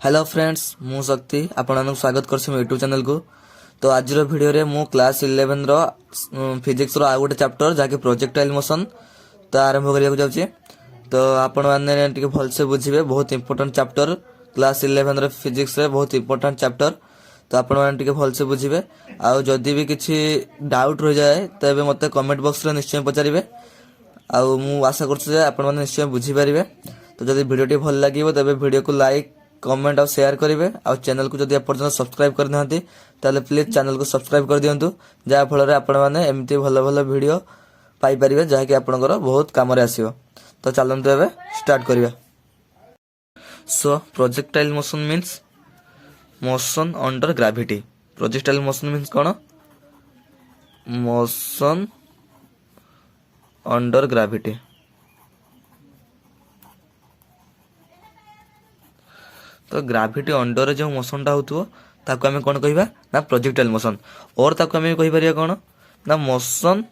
Hello friends मु शक्ति आपन स्वागत कर यूट्यूब चैनल को। तो आज वीडियो रे मु क्लास 11 रो फिजिक्स रो आ गोटे चैप्टर जाके प्रोजेक्टाइल मोशन तो आरंभ करिया जाउची। तो आपण माने टिके भल से बुझिबे, बहुत इंपोर्टेंट चैप्टर क्लास 11 रो फिजिक्स रे बहुत इंपोर्टेंट चैप्टर। तो आपण माने टिके भल से बुझिबे। आ जदी भी किछि डाउट रह जाए तबे मते कमेंट बॉक्स रे निश्चय पचारिबे। आ मु आशा करछु जे आपण माने निश्चय बुझि पारिबे। तो जदी वीडियो टी भल लागिबो तबे वीडियो को लाइक कमेंट और शेयर करेंगे। और चैनल को जब एपर्तन सब्सक्राइब करना ताले प्लीज चैनल को सब्सक्राइब कर दिंतु, जहाँ फल आपण मैंने एमती भल भल वीडियो पाइपर जहाँकि आपंकर बहुत कम आसो। तो चलते एवं स्टार्ट करिया। So projectile motion means motion under gravity. Projectile motion means कौन? Motion under gravity. तो ग्रेविटी अंडर जो मोशन टा होतो ताको हमें कौन कहबा ना प्रोजेक्टाइल मोशन। और ताको हमें कहि परिया कौन ना motion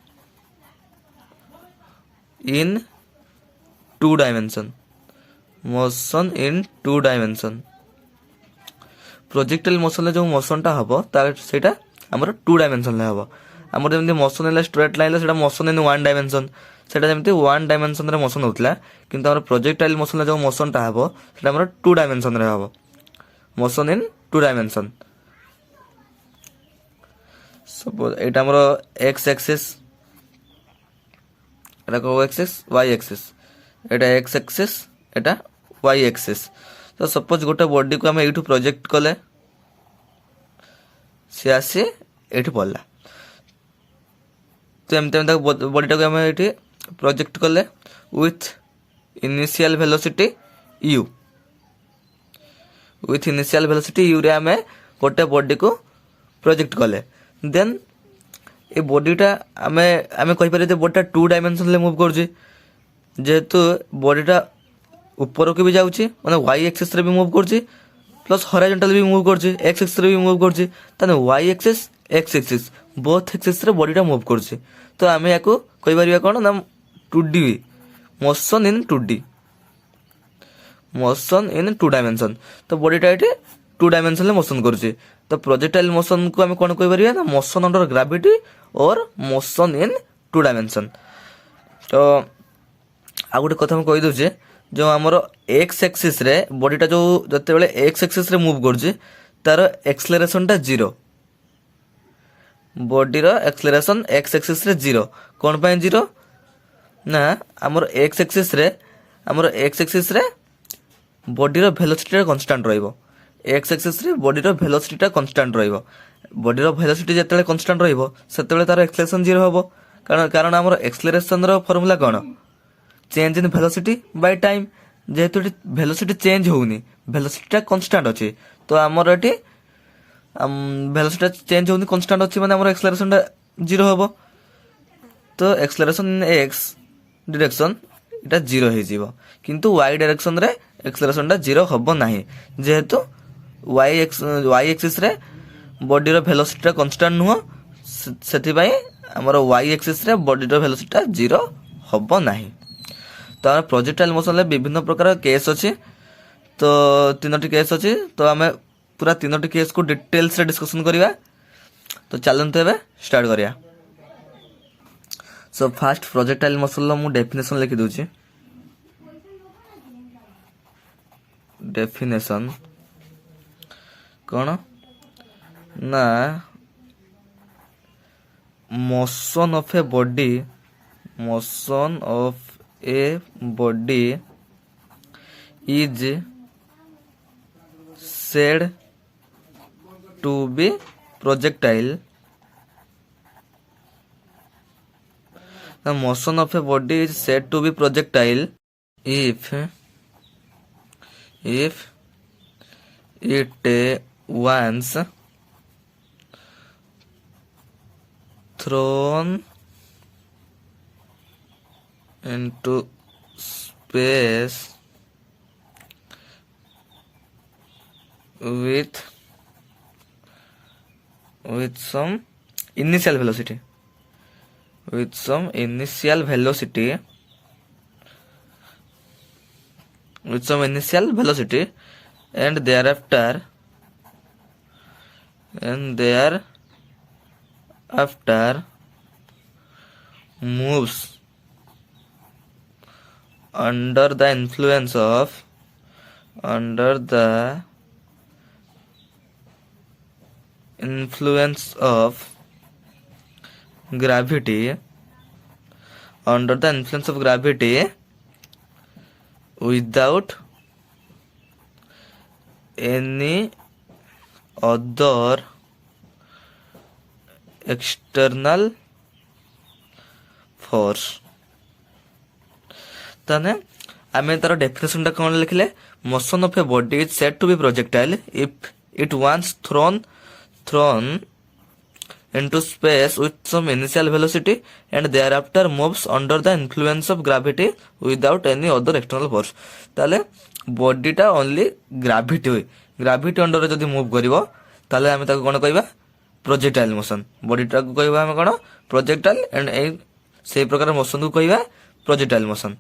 in two dimension. Motion in two dimension. Projectile motion जो मोशन टा हबो तार सेटा हमर टू डायमेंशन ले हबो। हमर जेमति मोशन एला स्ट्रेट लाइन सेटा मोशन इन वन डायमेंशन। सेटा जेमति वन डायमेंशन रे मोशन होतला, किंतु हमर प्रोजेक्टाइल मोशन जो मोशन टा हबो सेटा हमर टू डायमेंशन रे हबो। Motion in two dimension. Suppose एटा हमर एक्स एक्सिस, एटा को एक्सिस वाई एक्सिस, एटा एक्स एक्सिस, एटा वाई एक्सिस। तो सपोज गोटे बॉडी को हम एठू प्रोजेक्ट कले से आसी एठी पड़ला। तो एमते बॉडी टाको हम एठी प्रोजेक्ट कले with initial velocity u। With initial velocity u रे हमें गोटे बॉडी को प्रोजेक्ट कले। देन ए बॉडीटा आमे कहि पारे जे बॉडीटा टू डायमेंशन ले मूव करछि। जेहेतु बॉडीटा ऊपर को भी जाउछि माने y एक्सिस रे भी मूव करछि, प्लस हॉरिजॉन्टल भी मूव करछि, x एक्सिस रे भी मूव करछि। तने y axis x axis both axis रे बॉडीटा मूव करछि। तो आमे याको कहि परिया कोन ना 2D motion in 2D। Motion in two dimension. तो बॉडीटा एठी टू डायमेंशन ले मोशन करछि। तो प्रोजेक्टाइल मोशन को हम कोन कहि परिया ना मोशन अंडर ग्रेविटी और मोशन इन टू डायमेंशन। तो आ गोटे कथा हम कहि दउछे, जो हमर x एक्सिस रे बॉडीटा जो जते बेले x एक्सिस रे मूव करछि तार एक्सेलरेशन टा 0। बॉडी रो एक्सेलरेशन x एक्सिस रे 0। कोन पय 0 ना हमर x एक्सिस रे बॉडी रो वेलोसिटी टा कांस्टेंट रहइबो। x एक्सिस रे बॉडी रो वेलोसिटी टा कांस्टेंट रहइबो। बॉडी रो वेलोसिटी जते कांस्टेंट रहइबो सेते तार एक्सेलरेशन 0 होबो। कारण हमर एक्सेलरेशन रो फार्मूला कोन? Change in velocity by time. जेहेतु वेलोसिटी चेंज होउनी, वेलोसिटी टा कांस्टेंट अछि। तो हमर एठी वेलोसिटी चेंज होउनी कांस्टेंट अछि माने हमर एक्सेलरेशन टा 0 होबो। तो एक्सेलरेशन इन x डायरेक्शन इटा 0 हे जीवो, किंतु y डायरेक्शन रे एक्सेलरेशन टा 0 होबो नाही। जेहेतु y एक्सिस रे बॉडी रो वेलोसिटी टा कांस्टेंट नुहो, सेति पई हमर y एक्सिस रे बॉडी रो वेलोसिटी टा 0 होबो नाही। तो प्रोजेक्टाइल मोशन ले विभिन्न प्रकार केस अछि। तो तीनोटी केस अछि। तो हमें पूरा तीनोटी केस को डिटेल्स रे डिस्कशन करिवा। तो चलंत एबे स्टार्ट करिया। सो फर्स्ट प्रोजेक्टाइल मोशन लो मु डेफिनेशन लिखि दोछि। डेफिनेशन कोन ना motion of a body, motion of a body is said to be projectile. The motion of a body is said to be projectile if it once thrown into space with some initial velocity, with some initial velocity and thereafter moves under the influence of gravity without any other external force। ताने आमे तार definition टा कौन लिखले, motion of a body is said to be projectile if it once thrown into space with some initial velocity and thereafter moves under the influence of gravity without any other external force। ताले body टा only gravity under जदि move करिवो ताले आमे ताको कोन कहबा, projectile motion. Body टा को कहबा आमे कोन, प्रोजेक्टाइल, एंड ए से प्रकार मोशन को कहबा प्रोजेक्टाइल मोशन।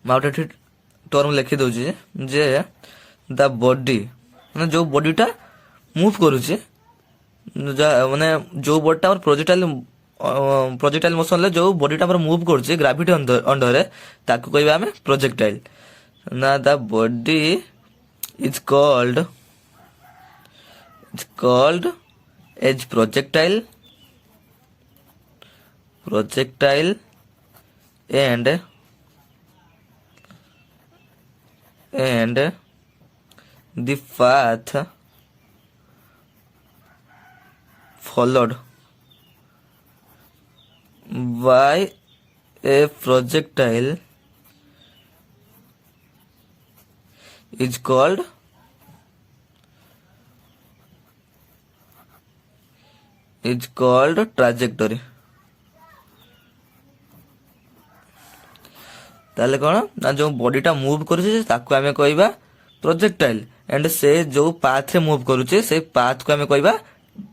माउटेड टर्म लिखि दउची जे द बॉडी माने जो बॉडी टा मूव करूची, माने जो बॉडी टा प्रोजेक्टाइल मोशन ले जो बॉडी टा मूव करूची ग्रेविटी अंडर रे ताको कहबा हमें प्रोजेक्टाइल। ना the body is called as projectile and the path followed by a projectile is called trajectory। ताले कौन ना जो बॉडी टा मूव करूचे ताको आमे कहबा प्रोजेक्टाइल, एंड से जो पाथ रे मूव करूचे से पाथ को आमे कहबा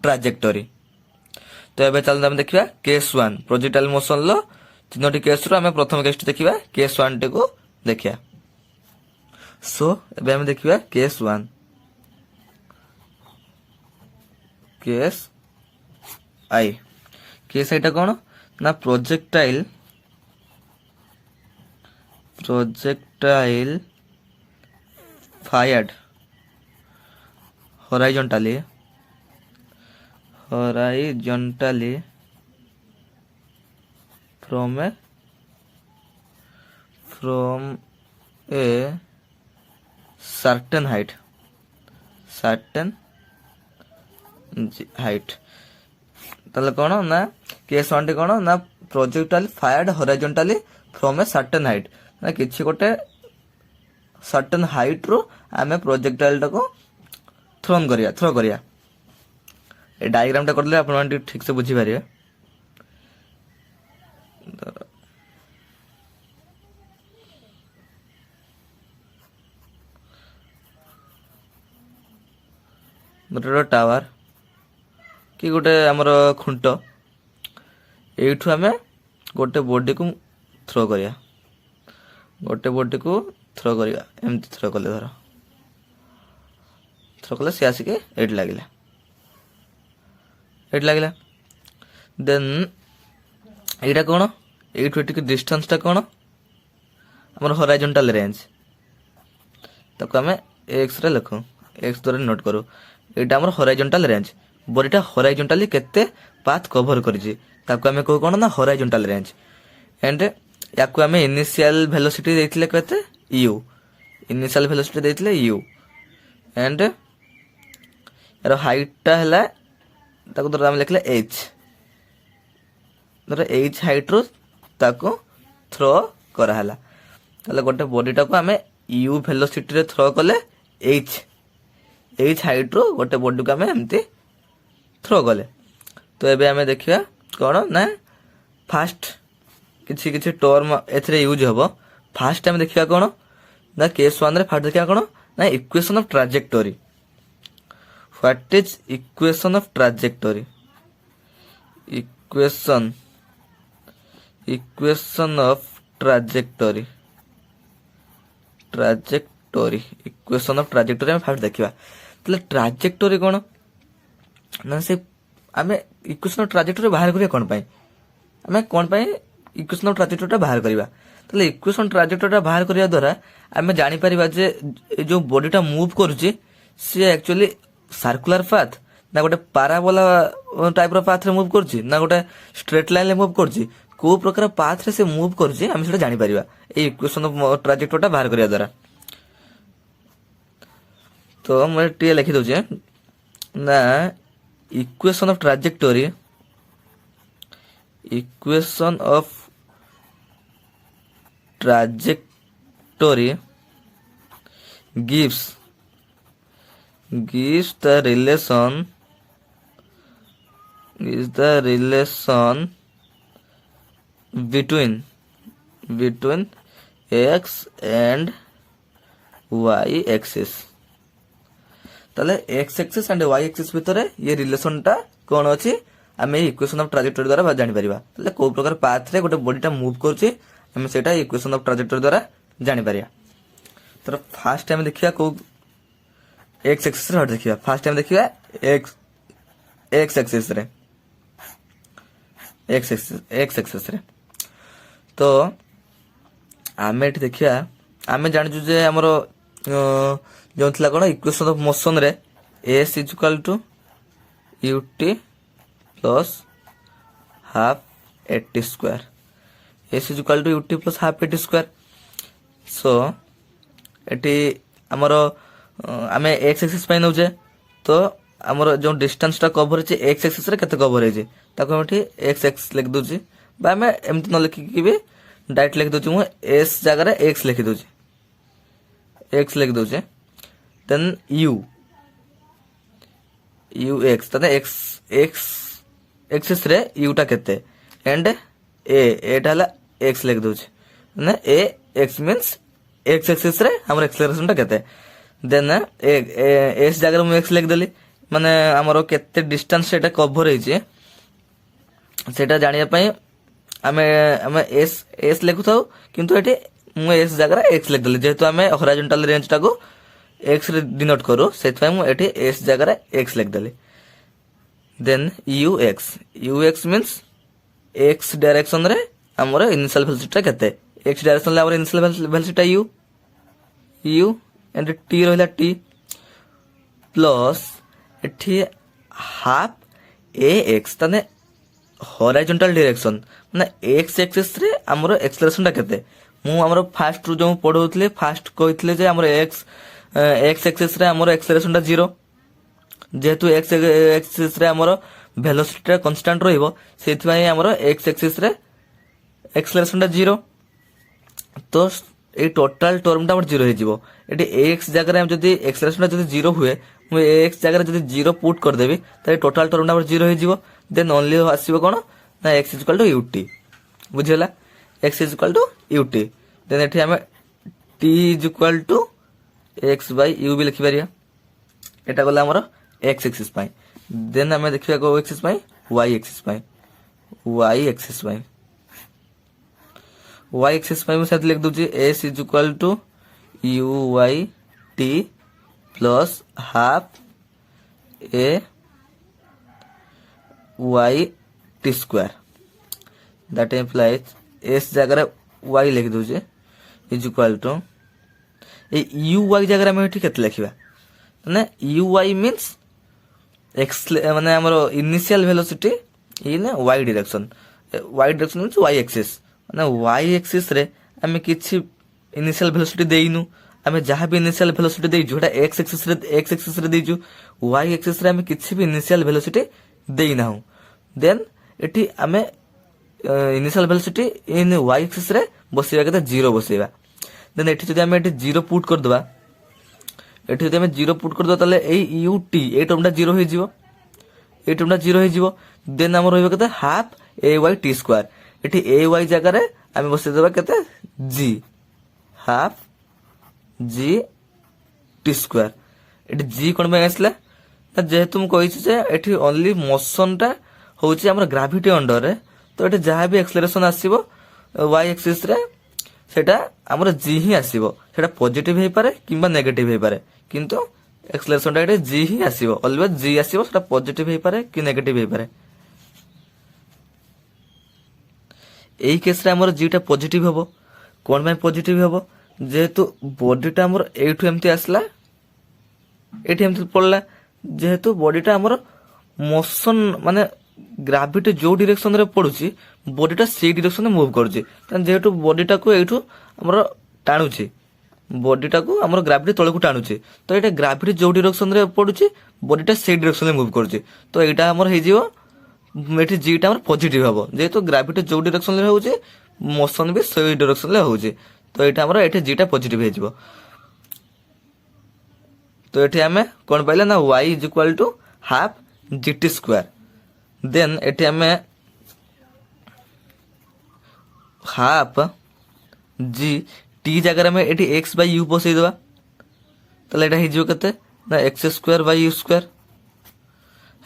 ट्राजेक्टरी। तो एबे चल हम देखिबा केस 1 प्रोजेक्टाइल मोशन लो तीनोटी केस रो आमे प्रथम केस देखिबा केस 1 टे को देखिया। सो एबे हम देखिबा केस 1 केस आई। केस आईटा कौन ना projectile fired horizontally from a certain height ताले कौन ना केस 1 टे कौन ना projectile fired horizontally from a certain height, ना किछि गोटे सर्टेन हाइट रो आमे प्रोजेक्टाइल टा को थ्रो करिया। ए डायग्राम टा करले आपण माने ठीक से बुझी पारिबे। गोटे टावर कि गोटे हमर खुंट एठू आमे गोटे बॉडी को थ्रो करिया, एमती थ्रो कले धर थ्रो कले से आसिके एट लागिला देन एटा कोन एठू एटिक डिस्टेंस टा कोन हमर हॉरिजॉन्टल रेंज ताको हमें एक्स रे लिखो, एक्स द्वारा नोट करू। एटा हमर हॉरिजॉन्टल रेंज, बॉडीटा हॉरिजॉन्टली केते पाथ कवर करिछि ताको हमें को कोन ना हॉरिजॉन्टल रेंज। एंड याकू हमें इनिशियल वेलोसिटी देथिले केते u, इनिशियल वेलोसिटी देथिले u, एंड यार हाइट टा हला ताको दर हम लिखले h, दर h हाइट रो ताको थ्रो करा हला। ताले गोटे बॉडी टा को हमें u वेलोसिटी रे थ्रो कले h हाइट रो गोटे बॉडी को हमें एमती थ्रो कले। तो एबे हमें देखिया कोन ना फास्ट किछि टर्म एथरे यूज हबो। फास्ट टाइम देखिया कोन ना केस 1 रे फास्ट देखिया कोन ना equation of trajectory. What is equation of trajectory? Equation of trajectory trajectory equation of trajectory हम फास्ट देखिबा तले ट्राजेक्टोरी कोन ना से आमे इक्वेशन ऑफ ट्राजेक्टोरी बाहर करिया कोन पाई आमे कोन पाई इक्वेशन ऑफ ट्राजेक्टोरी बाहर करिबा तले इक्वेशन ट्राजेक्टोरी बाहर करिया द्वारा आमे जानि परिबा जे जो बॉडीटा मूव करूची से एक्चुअली सर्कुलर पाथ ना गोटे पाराबोला टाइप रो पाथ रे मूव करूची ना गोटे स्ट्रेट लाइन रे मूव करूची को प्रकार पाथ रे से मूव करूची हम सेटा जानि परिबा ए इक्वेशन ऑफ ट्राजेक्टोरी बाहर करिया द्वारा तो मैं टी लिखि दउचे ना equation of trajectory gives the relation between x and y axis ताले x axis and y axis भितर ये रिलेशन टा कोन अछि आमे इक्वेशन ऑफ ट्राजेक्टोरी द्वारा जानि परिबा ताले को प्रकार पाथ रे गोटे बॉडीटा मूव करछि हम सेटा इक्वेशन ऑफ ट्राजेक्टोरी द्वारा जानि परिया तर फर्स्ट टाइम देखिया को x एक्सिस रे देखिया फर्स्ट टाइम देखिया x एक्सिस रे x एक्सिस रे तो आमे एठी देखिया आमे जानि जे हमरो जो थिला कोन इक्वेशन ऑफ मोशन रे s equal to ut plus half at square s equal to ut plus half at square so एटी हमरो आमे x एक्सिस पे नउजे तो हमरो जो डिस्टेंस टा कवर छै x एक्सिस रे केते कवर हे जे ताको एठी x x लिख दोजी बा मैं एमति न लिखि कि भी डायरेक्ट लिख दोजी मु s जगह रे x लिखि दोजी x लिख दोजे then ux तने x एक्सिस रे u टा केते एंड a टा x लिख दोछ ना a x means x axis रे हमर एक्सेलरेशन टा केते देन s जगह में x लिख देली माने हमरो केते डिस्टेंस सेटा कवर हे जे सेटा जानिया पई हमें s लिखु थाउ किंतु एठी मु s जगह x लिख देली जेतु हमें हॉरिजॉन्टल रेंज टा को x रे डिनोट करू सेत मु एठी s जगह x लिख देली then ux means x direction रे हमर इनिशियल वेलोसिटी केते x डायरेक्शन रे हमर initial velocity u and t रहला t प्लस एठी हाफ ax तने हॉरिजॉन्टल डायरेक्शन माने x एक्सिस रे हमर एक्सेलरेशन टा केते मु हमर फास्ट रु जो पढौतले फास्ट कहितले जे हमर x एक्सिस रे हमर एक्सेलरेशन टा 0 जेतु x एक्सिस रे हमर वेलोसिटी टा कांस्टेंट रहइबो सेति पई हमर x एक्सिस रे एक्सेलरेशन टा 0 तो ए टोटल टर्म टा हमर 0 हे जिवो एटी x जगह रे हम जदी एक्सेलरेशन टा जदी 0 हुए मु x जगह रे जदी 0 पुट कर देबी त टोटल टर्म टा हमर 0 हे जिवो देन ओनली आसीबो कोन ना x ut बुझियला x ut देन एठी हम t x by u भी लिखि परिया एटा गला हमर x एक्सिस पाई देन हम देखिया को एक्सिस पाई y एक्सिस पाई y एक्सिस पाई मैं साथ लिख दूची s u y t plus half a y t square that implies s जगह y लिख दूचे इज इक्वल टू ए यू वाई जगह में ठीक केते लिखिबा ना यू वाई मींस एक्स माने हमरो initial velocity in y direction means y axis माने वाई एक्सिस रे हमें किछि इनिशियल वेलोसिटी देइनु हमें जहां भी इनिशियल वेलोसिटी देइ जोटा एक्स एक्सिस रे देइजु वाई एक्सिस रे हमें किछि भी इनिशियल वेलोसिटी देइना हो देन एठी हमें initial velocity in y axis रे बसिबा केते 0 बसिबा देन एठी जदि हम एठी 0 पुट कर दबा एठी जदि हम 0 पुट कर दबा तले ए ut ए टर्मटा 0 हे जिवो ए टर्मटा 0 हे जिवो देन हम रहइबो केते हाफ ay t स्क्वायर एठी ay जगह रे हम बसि दबा केते g half g t square एठी g कोन में आसला त जेहेतु हम कहिछि जे एठी ओनली मोशन टा होछि हमर ग्रेविटी अंडर रे तो एठी जहां भी एक्सेलरेशन आसीबो y एक्सिस रे সেটা আমার জি হি আসিব, সেটা পজিটিভ হইপারে কিংবা নেগেটিভ হইপারে, কিন্তু এক্সেলারেশনটা এটি জি হি আসিব, অলওয়েজ জি আসিব, সেটা পজিটিভ হইপারে কি নেগেটিভ হইপারে। এই কেসরে আমার জিটা পজিটিভ হব। কোন পাই পজিটিভ হব? যেহেতু বডিটা আমার এইঠু এমতি আসলা, এটি এমতি পড়লা, যেহেতু বডিটা আমার মোশন মানে গ্রাভিটি ଯୋଉ ଡିରେକ୍ସନରେ ପଡୁଛି ବଡିଟା ସେଇ ଡିରେକ୍ସନରେ ମୁଭ୍ କରୁଛି। ଯେହେତୁ ବଡିଟାକୁ ଏଇଠୁ ଆମର ଟାଣୁଛି, ବଡିଟାକୁ ଆମର ଗ୍ରାଭିଟି ତଳକୁ ଟାଣୁଛି, ତ ଏଇଟା ଗ୍ରାଭିଟି ଯୋଉ ଡିରେକ୍ସନରେ ପଡୁଛି ବଡିଟା ସେଇ ଡିରେକ୍ସନରେ ମୁଭ୍ କରୁଛି। ତ ଏଇଟା ଆମର ହେଇଯିବ, ଏଠି ଜିଟା ଆମର ପଜିଟିଭ ହବ, ଯେହେତୁ ଗ୍ରାଭିଟି ଯୋଉ ଡିରେକ୍ସନରେ ହଉଛି ମୋଶନ ବି ସେଇ ଡିରେକ୍ସନରେ ହଉଛି। ତ ଏଇଟା ଆମର ଏଠି ଜିଟା ପଜିଟିଭ ହେଇଯିବ। ତ ଏଠି ଆମେ କ'ଣ ପାଇଲେ ନା y is equal to half gt square. Then ଏଠି ଆମେ ହାଫ୍ ଜି ଟି ଜାଗାରେ ଆମେ ଏଠି ଏକ୍ସ ବାଇ ୟୁ ବସେଇଦେବା, ତାହେଲେ ଏଇଟା ହେଇଯିବ କେତେ ନା X square Bai you square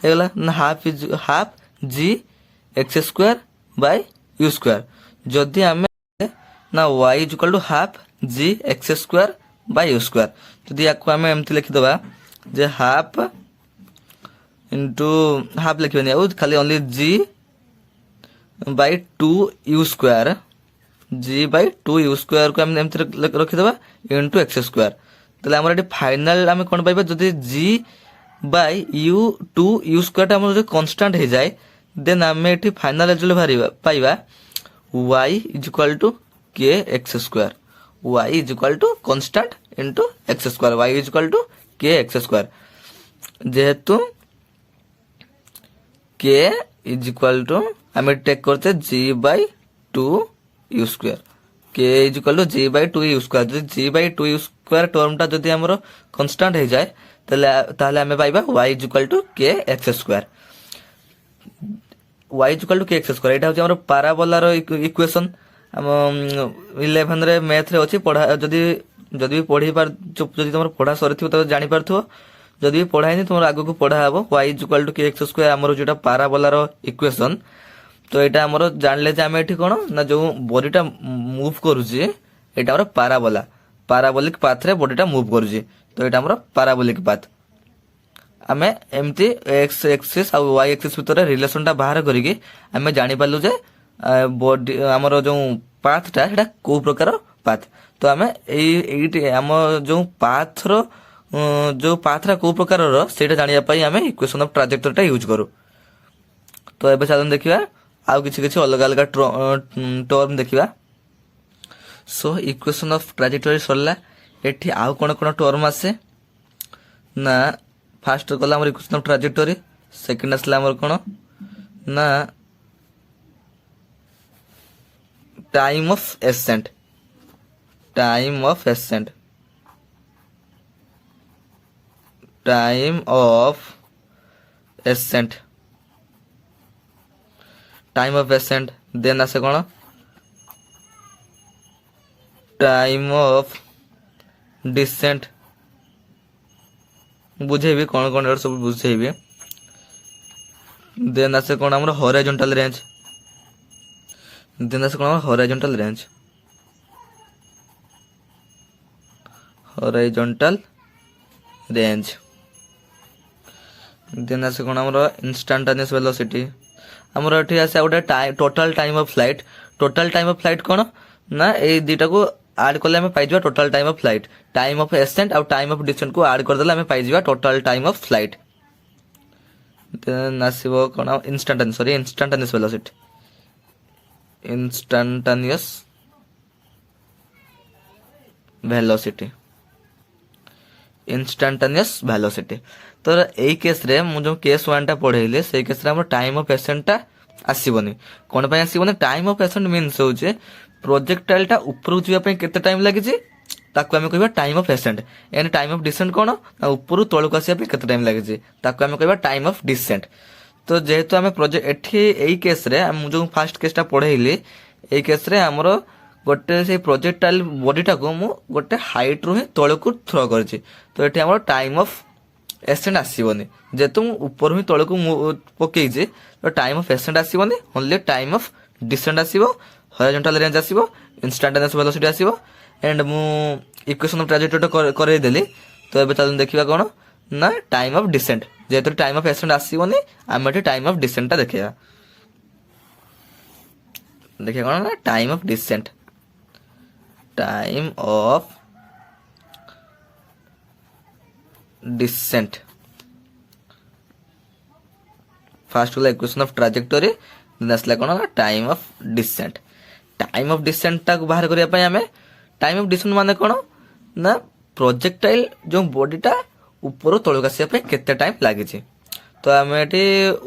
ହେଇଗଲା ନା half G X square Bai you square. ଯଦି ଆମେ ନା y is equal to half G X square Bai you square, ଯଦି ୟାକୁ ଆମେ ଏମିତି ଲେଖିଦେବା ଯେ ହାଫ୍ इंटू हाफ लिखिबेनि आउ खाली only g by 2 u square, g by 2 u square को हम एमति रखिदेबा इंटू एक्स स्क्वायर। तले हमर एटी फाइनल हम कोन पाइबा जदी g by u 2 u square हमर जे कांस्टेंट हे जाय, देन हम एटी फाइनल रिजल्ट पाइबा y is equal to k x square, y is equal to constant into x square, y is equal to k x square. जेहेतु के is equal to हमें टेक करते g by 2 u square, k is equal to g by 2 u square. जो g by 2 u square टर्मटा जदि हमर constant हो जाए ताहले हमें पाइबा y is equal to k x square, y is equal to k x square. एटा होची हमर पैराबोला रो इक्वेशन हम 11 रे मैथ रे अछि पढा, जदि पढी पार जदि तुम पढ़ा सरीथिबो त जानि पारथो, जदि पढ़ाई तुम आग को पढ़ा हम y is equal to k x square आमर जो पाराबोलार इक्वेशन। तो यहाँ आमर जानले जे आम ये कौन ना जो बॉडीटा मूव करुचे यहाँ आम पाराबोला, पाराबोलिक पाथ रे बॉडीटा मूव करुचे, तो यहाँ आम पाराबोलिक पाथ। आम एमती एक्स एक्सिस आ y एक्सिस भितर रिलेशनटा बाहर करिकी आम जानि पारलु जे बॉडी आमर जो पाथटा सेटा को प्रकार पाथ। तो आम आम जो पाथर जो पाथरा को प्रकार से जानापी आम इक्वेशन ऑफ ट्राजेक्टरीटा यूज करूँ। तो ये चलन देखा आउ किसी अलग अलग टर्म देखा। सो इक्वेशन ऑफ ट्राजेक्टरी सरला, एठी आउ कौन कौन टर्म आसे ना फास्ट गला इक्वेशन ऑफ ट्राजेक्टरी, सेकेंड आसला कौन ना time of ascent, time of ascent, time of ascent, time of ascent. Then आसे कौन टाइम ऑफ डिसेंट, बुझेबी कौन कौन सब बुझेबी। देन आसे कौन हमर हॉरिजॉन्टल रेंज, देन आसे कौन horizontal range, horizontal range. Then आसे कौन हमर इंस्टांटेनियस वेलोसिटी, हमर एठी आसे गोटे total time of flight. Total time of flight कौन ना ए दुटा को ऐड करले हमें पाई जावा total time of flight. Time of ascent और टाइम ऑफ डिसेंट को ऐड कर देले हमें पाई जावा total time of flight. Then आसीबो कौन instantaneous, sorry instantaneous velocity, instantaneous velocity, instantaneous velocity. तो यही केस रे मु जो केस 1 टा पढ़ेइले से केस रे हमर टाइम ऑफ एसेंट टा आसीबनी। कोन पय आसीबनी? टाइम ऑफ एसेंट मींस होचे प्रोजेक्टाइल टा ऊपर जिवा पय केते टाइम लागि जे ताको हमें कहबा time of ascent. And time of descent कोन ना ऊपर तळ को आसीबा पय केते टाइम लागि जे ताको हमें कहबा टाइम ऑफ डिसेंट। तो जेहेतु हमें प्रोजेक्ट एठी एही केस रे हम जो फर्स्ट केस टा पढ़ेइले एही केस रे हमरो गोटे से प्रोजेक्टाइल बॉडीटा को मु गोटे हाइट रु तळ को थ्रो करछि। तो एठी हमरो टाइम ऑफ एसेंट आसीबनी, जेतु ऊपर ही तळ को पकई जे तो टाइम ऑफ एसेंट आसीबनी, ओनली टाइम ऑफ डिसेंट आसीबो, हॉरिजॉन्टल रेंज आसीबो इंस्टांटेनियस वेलोसिटी आसीबो एंड मु इक्वेशन ऑफ ट्राजेक्टोरी करे देली तो एबे चल देखिबा कोन ना टाइम ऑफ डिसेंट जेतु टाइम ऑफ एसेंट आसीबोनी आमे एठी टाइम ऑफ डिसेंट ता देखिया कोन ना टाइम ऑफ डिसेंट फास्ट वाला इक्वेशन ऑफ ट्राजेक्टोरी नसला कोन ना टाइम ऑफ डिसेंट ता बाहर करिया पय हमें टाइम ऑफ डिसेंट माने कोन ना प्रोजेक्टाइल जो बॉडीटा ऊपर तळक आसिया पे केते टाइम लागि छी तो हमें एटी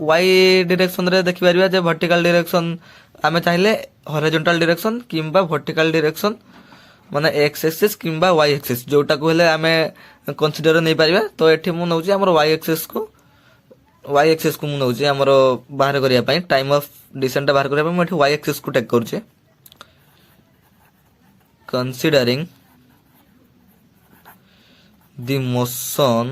वाई डायरेक्शन रे देखि परिबा जे वर्टिकल डायरेक्शन हमें चाहिले हॉरिजॉन्टल डायरेक्शन किंबा वर्टिकल डायरेक्शन माने एक्स एक्सिस किंबा वाई एक्सिस जोटा को हेले हमें कंसीडर नै परिबा तो एठी मु नउची हमर वाई एक्सिस को मु नउची हमर बाहर करिया पय टाइम ऑफ डिसेंट बाहर करिया पय मु एठी वाई एक्सिस को टेक करछे considering the motion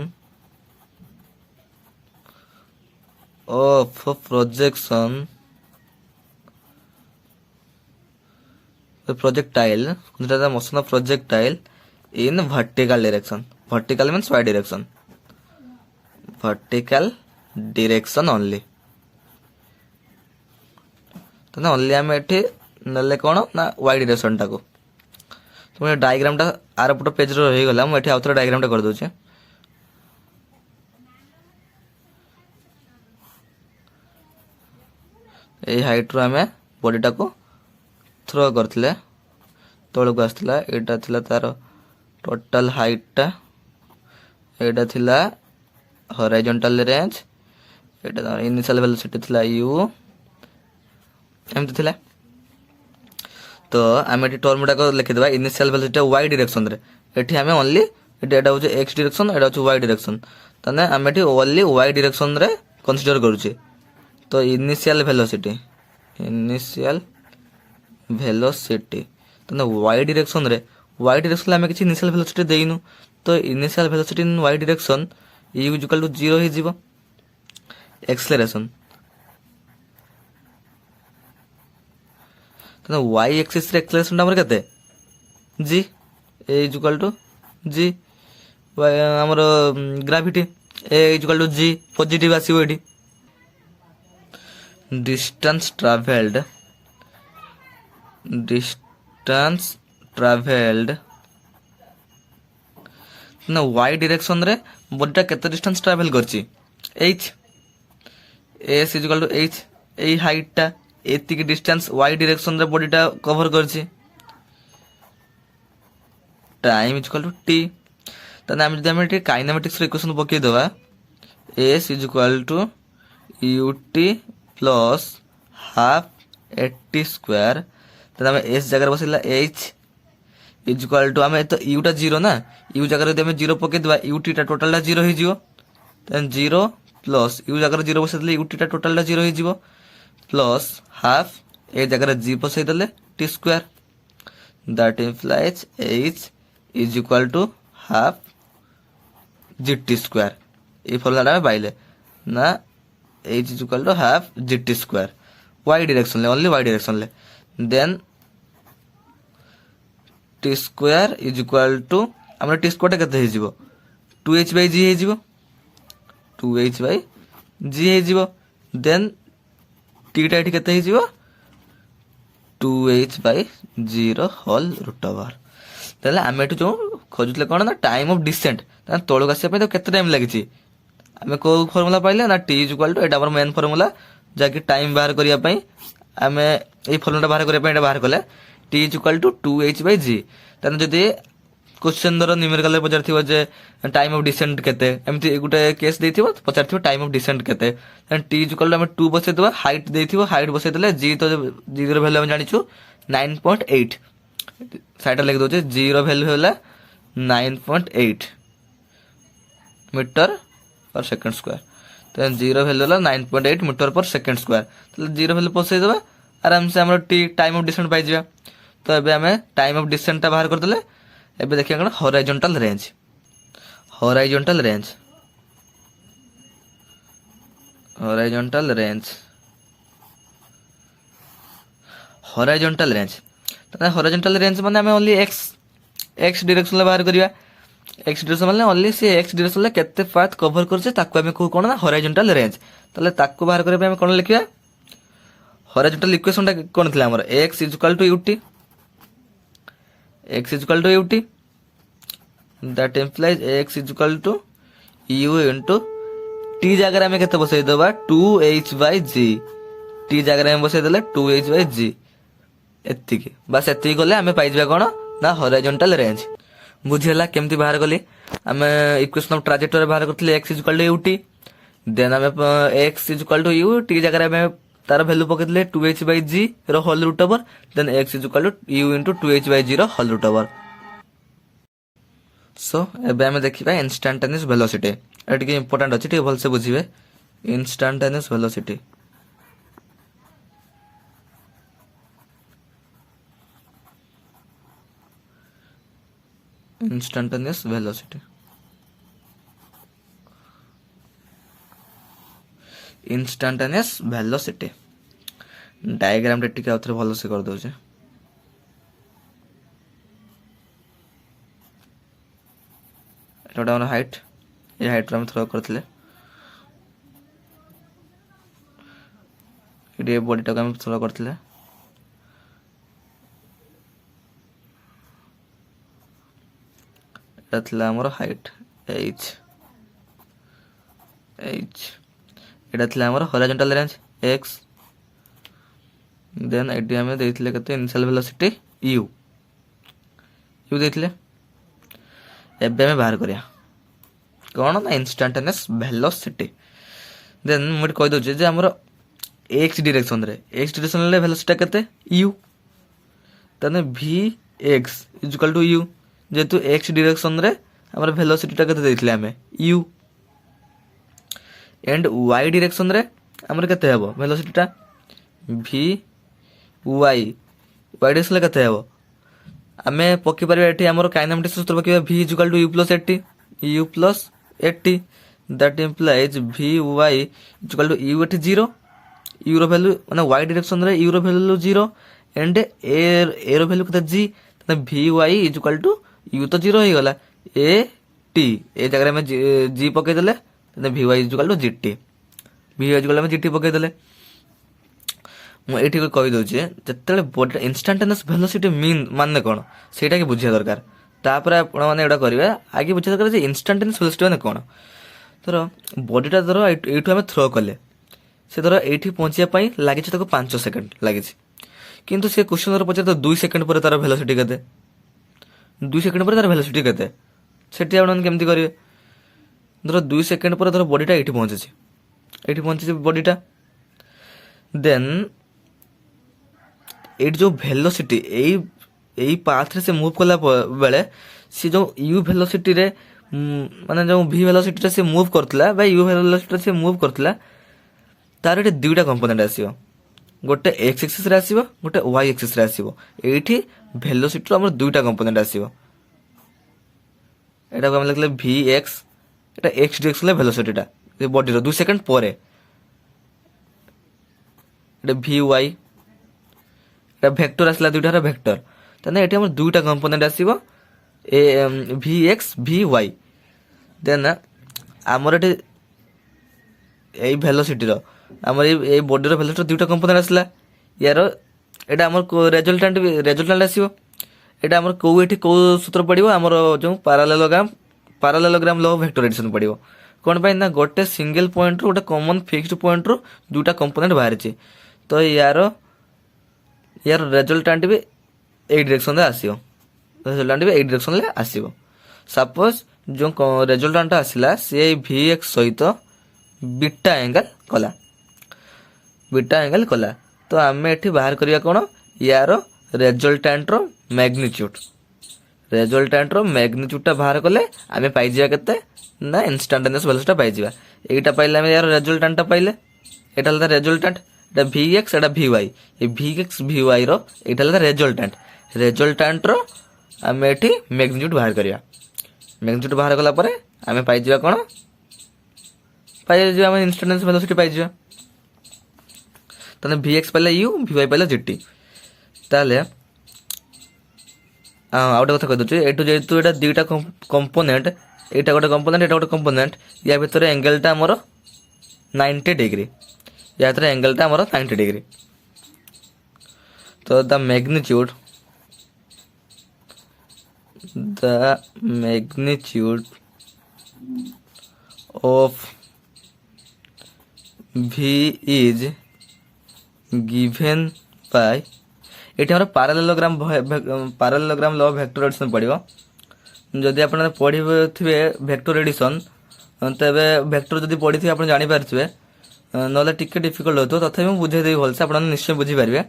of a projection the projectile consider the motion of projectile in vertical direction. Vertical means y direction. Vertical direction only. तो ना ओनली हमें एठी नले कोन ना y डायरेक्शन टाको तो मैं डायग्राम टा आर पट पेज रो रही गला मैं एठी आउथर डायग्राम टा कर दउ छे ए हाइट रो हमें बॉडी टा को थ्रो करथिले तळ को आस्तला एटा थिला तार टोटल हाइट टा एटा थिला हॉरिजॉन्टल रेंज एटा इनिशियल वेलोसिटी थिला u एमति थिला तो आम एटी टर्म गुडा लिखिदेबा इनिशियल वेलोसिटी वाई डायरेक्शन रे एठी हमें ओनली एटा होचे एक्स डायरेक्शन एटा होचे वाई डायरेक्शन तने आम एटी ओनली वाई डायरेक्शन रे कंसीडर करूचे तो इनिशियल वेलोसिटी तने वाई डायरेक्शन हमें किछि इनिशियल वेलोसिटी देइनु तो initial velocity in y direction u equal to 0 ही जीवो एक्सेलरेशन तो y एक्सिस रे एक्सेलरेशन हमर कते g a equal to g हमर gravity a equal to g positive आसीबो एठी डिस्टेंस ट्रैवल्ड ना y डायरेक्शन रे बॉडीटा केते डिस्टेंस ट्रैवल करची h s equal to h ए हाइट टा एति की डिस्टेंस y डायरेक्शन रे बॉडीटा कवर करची टाइम इक्वल टू t तने हम जदि हम काइनेमेटिक्स रे इक्वेशन पके देबा s equal to ut plus half 80 square तने हम s जगह बसिला h इक्वल टू हम तो u टा 0 ना u जगह रे हम 0 पके देबा ut टा टोटल टा 0 ही जिवो तने 0 प्लस u जगह 0 बसेले ut टा टोटल टा 0 ही जिवो प्लस हाफ ए जगह जी बसई देले t square that implies h is equal to half g t square ये फॉर्मूला में पाइले ना h is equal to half g t square y direction ले ओनली y डायरेक्शन ले then t square is equal to हमर t square केते हे जिवो 2h बाय g हे जिवो 2h बाय g हे जिवो देन टी टा एठी केते हे जिवो 2h bye 0 whole root over तले हम एठी जो खोजुतले कोन ना टाइम ऑफ डिसेंट ता तळक आसे पे तो केते टाइम लागि छि हमें को फार्मूला पाइले ना t इक्वल टू एटा हमर मेन फार्मूला जाकी टाइम बाहर करिया पई हमें ए फार्मूला बाहर करिया पई एटा बाहर कले t equal to 2h by g तने जदी क्वेश्चन दर न्यूमेरिकल रे पचार थिबो जे टाइम ऑफ डिसेंट केते एमती गुटे केस देथिबो पचार थिबो टाइम ऑफ डिसेंट केते देन t इक्वल टू हम 2 बसे देबा हाइट देथिबो हाइट बसे देले g तो g रो वैल्यू हम जानिछु 9.8 साइड लिख दोचे g रो वैल्यू होला 9.8 मीटर पर सेकंड स्क्वायर तो g रो वैल्यू होला 9.8 मीटर पर सेकंड स्क्वायर तो g रो वैल्यू पसे देबा आराम से हमर t टाइम ऑफ डिसेंट पाइ जिया तो एबे हमें टाइम ऑफ डिसेंट ता बाहर कर देले एबे देखिया कण horizontal range horizontal horizontal range तो हॉरिजॉन्टल रेंज माने आम ओनली एक्स डायरेक्शन बाहर करवा एक्स डायरेक्शन माने ओनली से एक्स डायरेक्शन केते पाथ कवर करछे ताको आमे कहू कोन ना हॉरिजॉन्टल रेंज ताले ताको बाहर करबा आमे कोन लिखिया हॉरिजॉन्टल इक्वेशन टा कोन थिला हमर x = ut x = ut that implies x = u into t जगह आमे केते बसै देबा 2h/g t जगह आमे बसै देले 2h/g एतिकी बस एतिकी गले आमे पाइ जबा कोन ना हॉरिजॉन्टल रेंज बुझिला केमती बाहर गली आमे इक्वेशन ऑफ ट्राजेक्टोरी बाहर करथले x = ut देन आमे x = u t जगह आमे तार वैल्यू पकेतले 2h/g रो whole root over then x = u into 2h/g रो होल रूट ओवर सो एबे आमे देखिबा इंस्टैंटेनियस वेलोसिटी एटा के इंपोर्टेंट अछि ठीक भल से बुझिबे instantaneous velocity instantaneous velocity instantaneous velocity diagram रे टिके आउथरे भल से कर दउ छे एटा हमर हाइट ये हाइट रे हम थ्रो करथले ये बॉडी टा हम थ्रो करथले एटा थला हमर हाइट h एटा थला हमर हॉरिजॉन्टल रेंज x देन एटी हमें देथिले कते इनिशियल वेलोसिटी u देथिले एबे में बाहर करिया कोन ना इंस्टैंटेनियस वेलोसिटी देन मोट कहि दउ जे हमर x डायरेक्शन रे वेलोसिटी कते u तने vx = u जेतु x डायरेक्शन रे हमर वेलोसिटी टा कते देथिले हमें u एंड y डायरेक्शन रे हमर कते हेबो वेलोसिटी टा y डायरेक्शन रे कते हेबो आमे पक्की परबे एठी हमर काइनेमेटिक्स सूत्र पक्की v = u + 80 that implies vy = u एठी 0 u रो वैल्यू माने y डायरेक्शन रे u रो वैल्यू 0 एंड a रो वैल्यू कते g तने vy = u तो 0 हो गला a t ए जगह में g पके देले तने vy = gt vy = में gt पके देले मु एठी को कहि दउ जे जत्तले बॉडी इंस्टैंटेनियस वेलोसिटी मीन माने कोन सेटा के बुझिया दरकार तापर आपण माने एडा करिवे आगे बुझिया दरकार जे इंस्टैंटेनियस वेलोसिटी माने कोन तर बॉडी टा धरो एठु हमें थ्रो करले से धरो एठी पहुंचिया पई लागि छ तको 5 सेकंड लागि छ किंतु से क्वेश्चन धरो पछे तो 2 सेकंड पर तार वेलोसिटी कते 2 सेकंड पर तार वेलोसिटी कते सेठी आपण केमती करिवे धरो 2 सेकंड पर धरो बॉडी टा एठी पहुंचे छ बॉडी टा देन एट जो वेलोसिटी एई पाथ रे से मूव कला बेले से जो u वेलोसिटी रे माने जो v वेलोसिटी रे से मूव करतला बा u वेलोसिटी रे से मूव करतला तार एटे दुईटा कंपोनेंट आसीबो गोटे x एक्सिस रे आसीबो गोटे y एक्सिस रे आसीबो एठी वेलोसिटी रो हमर दुईटा कंपोनेंट आसीबो एटा को हम लिखले vx एटा x डायरेक्शन रे वेलोसिटी टा ए बॉडी रो 2 सेकंड परे एटा vy एटा वेक्टर आसला दुईटा रो वेक्टर तने एठी हमर दुईटा कंपोनेंट आसीबो ए vx vy देन हमर एठी ए वेलोसिटी रो हमर ए बॉडी रो वेलोसिटी दुईटा कंपोनेंट आसला यार एटा हमर रिजल्टेंट आसीबो एटा हमर को एठी को सूत्र पडिबो हमर जो parallelogram law of vector addition पडिबो कोन पय ना गोटे सिंगल पॉइंट रो गोटे कॉमन फिक्स्ड पॉइंट रो दुईटा कंपोनेंट बाहर छै तो यार रिजल्टेंट भी ए डायरेक्शन रे आसीबो रिजल्टेंट भी ए डायरेक्शन रे आसीबो सपोज जो रिजल्टेंट आसिला से vx सहित बीटा एंगल कला तो आमे एठी बाहर करिया कोन यार रिजल्टेंट रो मैग्नीट्यूड टा बाहर कले आमे पाइ जिया केते ना इंस्टैंटेनियस वेलोसिटी पाइ जिया एटा पाइले आमे यार रिजल्टेंट टा पाइले एटा ल रिजल्टेंट एटा vx एटा vy ए vx vy रो एटा ल रिजल्टेंट रो आमे एठी मैग्नीट्यूड बाहर करिया मैग्नीट्यूड बाहर कला परे आमे पाइ जिया कोन पाइ जिया आमे इंस्टैंटेनियस वेलोसिटी पाइ जिया तने vx पहले u vy पहले gt ताले आउ गोटे कथा कहीदे एटू जेहेतु यहाँ दुईटा कंपोनेंट यहाँ गोटे कंपोनेंट यहाँ गोटे कंपोनेंट या भितर एंगलटा आमर 90 डिग्री या भितर एंगलटा आमर 90 डिग्री। तो the magnitude of V is given by ये हमारा पारालेलोग्राम लॉ ऑफ वेक्टर एडिशन पड़ो। जदि आप पढ़े वेक्टर एडिशन तेरे वेक्टर जब पढ़ी थे आप जापारे ना टिके डिफिकल्ट होता तथा मुझे बुझेदेवी भलसे आप निश्चय बुझीपारे। ये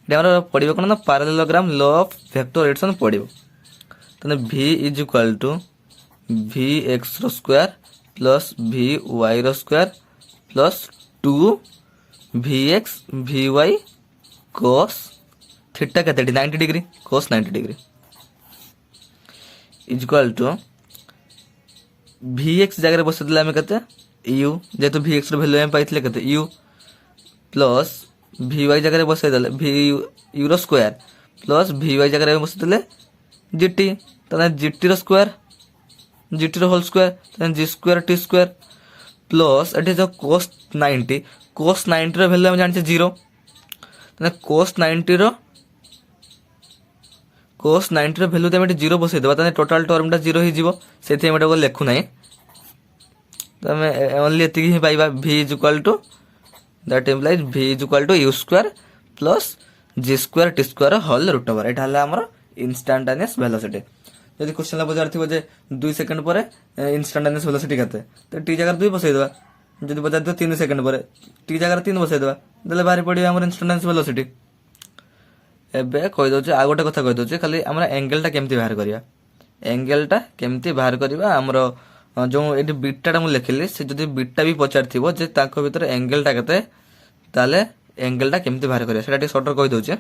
हमारा पढ़ो कौन ना parallelogram law of vector addition पड़ो। तो V is equal to v x square plus v y square plus 2 VX VY cos theta के 90 degree cos 90 degree is equal to VX जगह बसई देला हमें केते u जेतु VX रो वैल्यू हम पाइथिले केते u प्लस VY जगह बसई देले v रो स्क्वायर प्लस VY जगह बसई देले gt तने gt रो स्क्वायर gt रो होल स्क्वायर तने g square t square plus एटे जो cos 90 रो वैल्यू हम जानते 0 तने cos 90 रो वैल्यू तो हम 0 बसई देबा तने टोटल टर्मटा 0 ही जीवो सेथि हम एटा लेखु नाही। तो हम ओनली एति ही पाइबा v is equal to that implies v is equal to u square plus g square t square whole root over एटा हला हमर इंस्टैंटेनियस वेलोसिटी। यदि क्वेश्चन ला पचार थी 2 सेकंड पर इंस्टैंटेनियस वेलोसिटी केते तो टी जगह 2 बसई देबा। जदि पचार 3 सेकंड पर टी जगह 3 बसई देबा देले बाहर पड़ियो हमर इंस्टैंटेनियस वेलोसिटी। एबे कहि दउछ आ गोटे कथा कहि दउछ खाली हमरा एंगलटा केमती बाहर करिया हमर जो एटी बीटाटा मु लिखिली से जदि बीटा भी पचार थिबो जे ताको भीतर एंगलटा केते ताले एंगलटा केमती बाहर करिया सेटा टी शॉर्ट कहि दउछ।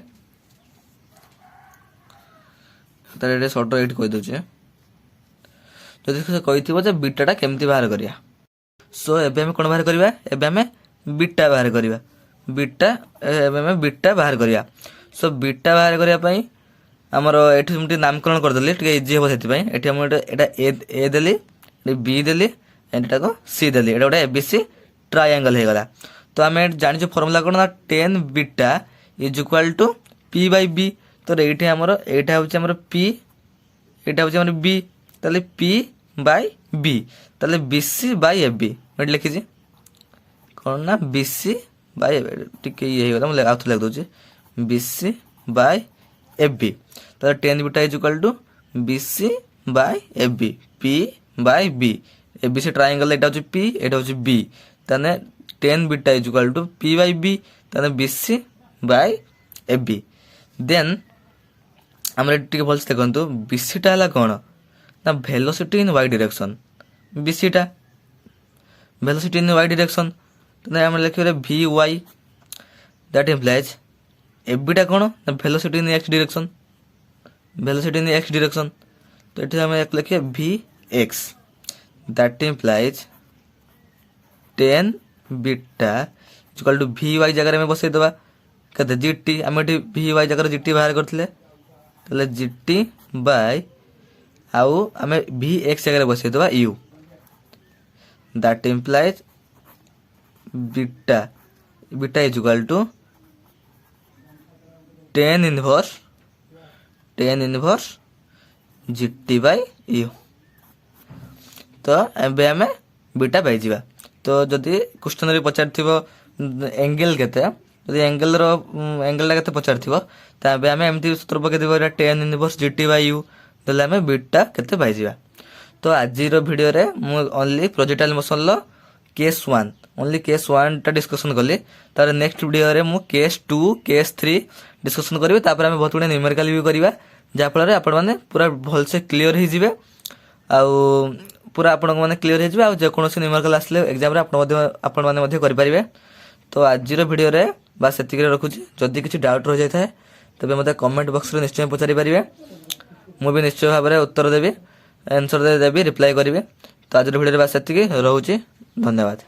ताले शॉर्ट एट कहि दउछ जदि कहि थिबो जे बीटाटा केमती बाहर करिया। सो एबे हम कोन बाहर करिवा एबे हम बीटा बाहर करिवा बीटा बाहर करिया। सो बीटा बाहर करिया पई हमर एठी हमटी नामकरण कर देली टिके इजी हो सेति पई एठी हम एटा ए देली बी देली एंड एटा को सी देली एटा ओटा एबीसी ट्रायंगल हे गला। तो हम जानि जो फार्मूला कोन ना tan beta is equal to p by b। तो एठी हमर एटा होची हमर p एटा होची हमर b ताले p बाय b ताले bc बाय ab मैं लिखि छी कोन ना bc बाय टिके ये होला मैं आउथ लिख दोची bc बाय ab। तो tan beta is equal to bc by ab p by b abc triangle एटा होची p एटा होची b तने tan beta is equal to p by b तने bc बाय ab। देन हमरे टिके भलसे देखंतु bc टा हला कोन ना velocity in y direction bc टा वेलोसिटी इन y डायरेक्शन तने हम लिखिबे vy दैट इंप्लाइज ab टा कोन ना वेलोसिटी इन x डायरेक्शन तो एठी हम एक लिखे vx that implies tan beta equal to vy जगह में बसई देबा कते gt हम एठी vy जगह gt बाहर करथिले तले gt बाय आउ हमें vx जगह बसई देबा u that implies beta is equal to tan inverse gt by u। तो एबे हमें बीटा पाई जिबा। तो जदि क्वेश्चन रे पचार थिबो एंगल केते जदि एंगलटा केते पचार थिबो तबे हमें एमती सूत्र पके देबो tan inverse gt by u देले हमें बीटा केते पाई जिबा। तो आजि रो वीडियो रे मु ओनली प्रोजेक्टाइल मोशन लो केस 1 ओनली केस 1 टा डिस्कशन करली। तार नेक्स्ट वीडियो रे मु केस 2 केस 3 डिस्कशन करबे तापर हमें बहुत गुडे न्यूमेरिकल भी करबा जा फल रे आपण माने पूरा भल से क्लियर ही जिवे आ पूरा आपण माने क्लियर हो जिवे आ जे कोनोसी न्यूमेरिकल आसले एग्जाम रे आपण माने मध्ये करि परिबे। तो आज रो वीडियो रे बस एतिक रे रखुची जदी किछि डाउट रह जाय थाए तबे मते कमेंट बॉक्स रे निश्चय पचारि परिबे मु भी निश्चय भाव रे उत्तर देबी आंसर देबी रिप्लाई करिवे। तो आज रो वीडियो रे बस एतिक रहउची धन्यवाद।